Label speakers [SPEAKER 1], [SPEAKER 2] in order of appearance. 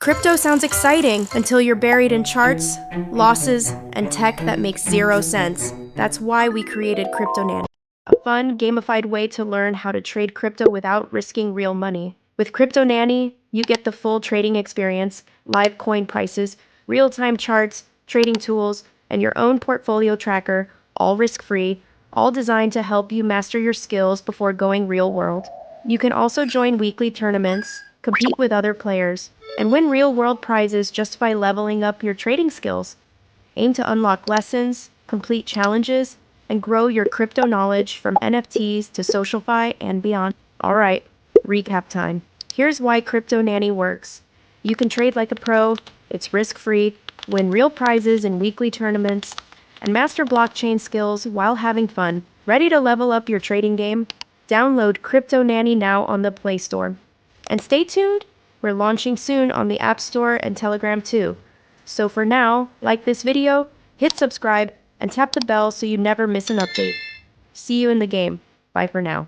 [SPEAKER 1] Crypto sounds exciting until you're buried in charts, losses, and tech that makes zero sense. That's why we created CryptoNanny, a fun, gamified way to learn how to trade crypto without risking real money. With CryptoNanny, you get the full trading experience, live coin prices, real-time charts, trading tools, and your own portfolio tracker, all risk-free, all designed to help you master your skills before going real world. You can also join weekly tournaments, compete with other players, and win real-world prizes just by leveling up your trading skills. Aim to unlock lessons, complete challenges, and grow your crypto knowledge from NFTs to SocialFi and beyond. Alright, recap time. Here's why CryptoNanny works. You can trade like a pro, it's risk-free, win real prizes in weekly tournaments, and master blockchain skills while having fun. Ready to level up your trading game? Download CryptoNanny now on the Play Store. And stay tuned, we're launching soon on the App Store and Telegram too. So for now, like this video, hit subscribe, and tap the bell so you never miss an update. See you in the game. Bye for now.